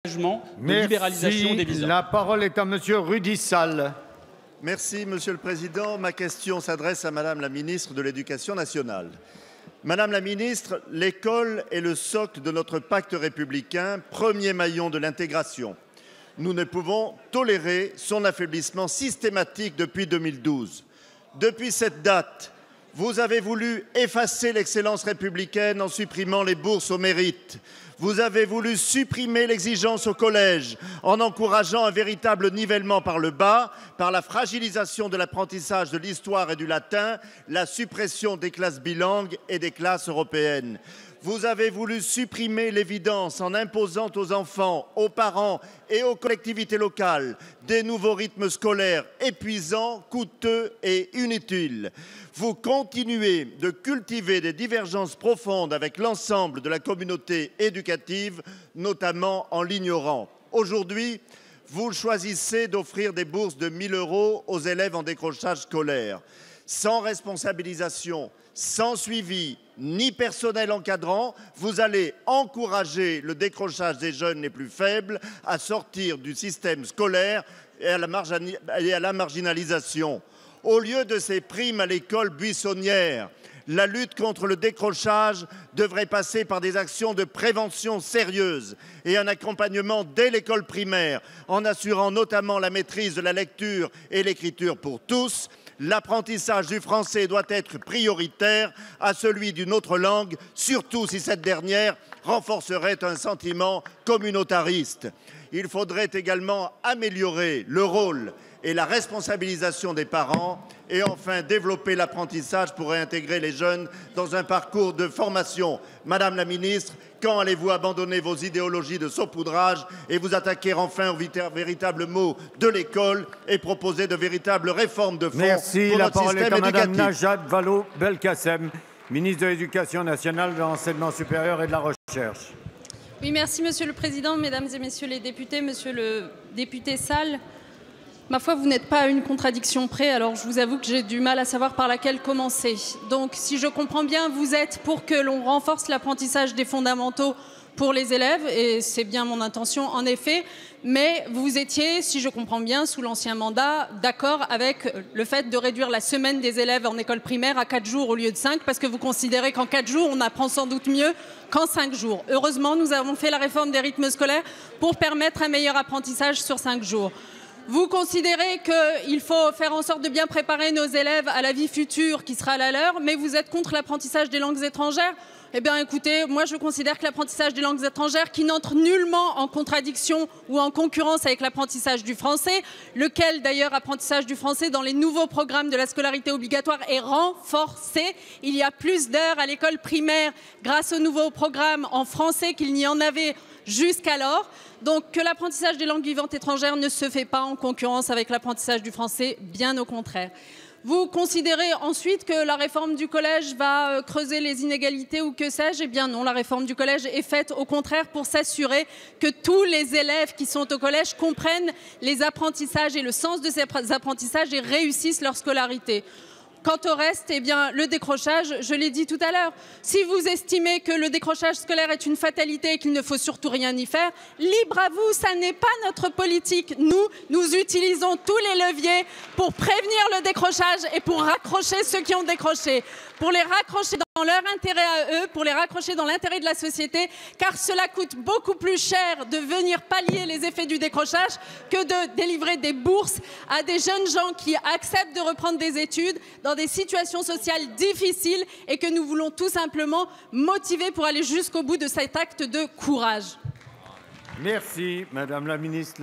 de libéralisation des visas. La parole est à Monsieur Rudy Sall. Merci, Monsieur le Président. Ma question s'adresse à Madame la Ministre de l'Éducation nationale. Madame la Ministre, l'école est le socle de notre pacte républicain, premier maillon de l'intégration. Nous ne pouvons tolérer son affaiblissement systématique depuis 2012. Depuis cette date, vous avez voulu effacer l'excellence républicaine en supprimant les bourses au mérite. Vous avez voulu supprimer l'exigence au collège en encourageant un véritable nivellement par le bas, par la fragilisation de l'apprentissage de l'histoire et du latin, la suppression des classes bilingues et des classes européennes. Vous avez voulu supprimer l'évidence en imposant aux enfants, aux parents et aux collectivités locales des nouveaux rythmes scolaires épuisants, coûteux et inutiles. Vous continuez de cultiver des divergences profondes avec l'ensemble de la communauté éducative, notamment en l'ignorant. Aujourd'hui, vous choisissez d'offrir des bourses de 1 000 € aux élèves en décrochage scolaire, sans responsabilisation, sans suivi, ni personnel encadrant. Vous allez encourager le décrochage des jeunes les plus faibles à sortir du système scolaire et à la marginalisation. Au lieu de ces primes à l'école buissonnière, la lutte contre le décrochage devrait passer par des actions de prévention sérieuses et un accompagnement dès l'école primaire, en assurant notamment la maîtrise de la lecture et l'écriture pour tous. L'apprentissage du français doit être prioritaire à celui d'une autre langue, surtout si cette dernière renforcerait un sentiment communautariste. Il faudrait également améliorer le rôle et la responsabilisation des parents et enfin développer l'apprentissage pour réintégrer les jeunes dans un parcours de formation. Madame la Ministre, quand allez-vous abandonner vos idéologies de saupoudrage et vous attaquer enfin aux véritables maux de l'école et proposer de véritables réformes de fond pour notre système éducatif? La parole est à Madame Najat Vallaud-Belkacem, ministre de l'Éducation nationale, de l'Enseignement supérieur et de la Recherche. Oui, merci Monsieur le Président, Mesdames et Messieurs les députés, Monsieur le député Sall. Ma foi, vous n'êtes pas à une contradiction près, alors je vous avoue que j'ai du mal à savoir par laquelle commencer. Donc, si je comprends bien, vous êtes pour que l'on renforce l'apprentissage des fondamentaux pour les élèves, et c'est bien mon intention en effet, mais vous étiez, si je comprends bien, sous l'ancien mandat, d'accord avec le fait de réduire la semaine des élèves en école primaire à 4 jours au lieu de 5, parce que vous considérez qu'en 4 jours, on apprend sans doute mieux qu'en 5 jours. Heureusement, nous avons fait la réforme des rythmes scolaires pour permettre un meilleur apprentissage sur 5 jours. Vous considérez qu'il faut faire en sorte de bien préparer nos élèves à la vie future qui sera la leur, mais vous êtes contre l'apprentissage des langues étrangères? Eh bien, écoutez, moi je considère que l'apprentissage des langues étrangères, qui n'entre nullement en contradiction ou en concurrence avec l'apprentissage du français, lequel d'ailleurs apprentissage du français dans les nouveaux programmes de la scolarité obligatoire est renforcé. Il y a plus d'heures à l'école primaire grâce aux nouveaux programmes en français qu'il n'y en avait jusqu'alors. Donc que l'apprentissage des langues vivantes étrangères ne se fait pas en concurrence avec l'apprentissage du français, bien au contraire. Vous considérez ensuite que la réforme du collège va creuser les inégalités ou que sais-je? Eh bien non, la réforme du collège est faite au contraire pour s'assurer que tous les élèves qui sont au collège comprennent les apprentissages et le sens de ces apprentissages et réussissent leur scolarité. Quant au reste, eh bien, le décrochage, je l'ai dit tout à l'heure, si vous estimez que le décrochage scolaire est une fatalité et qu'il ne faut surtout rien y faire, libre à vous, ça n'est pas notre politique. Nous utilisons tous les leviers pour prévenir le décrochage et pour raccrocher ceux qui ont décroché, pour les raccrocher dans leur intérêt à eux, pour les raccrocher dans l'intérêt de la société, car cela coûte beaucoup plus cher de venir pallier les effets du décrochage que de délivrer des bourses à des jeunes gens qui acceptent de reprendre des études dans des situations sociales difficiles et que nous voulons tout simplement motiver pour aller jusqu'au bout de cet acte de courage. Merci, Madame la Ministre.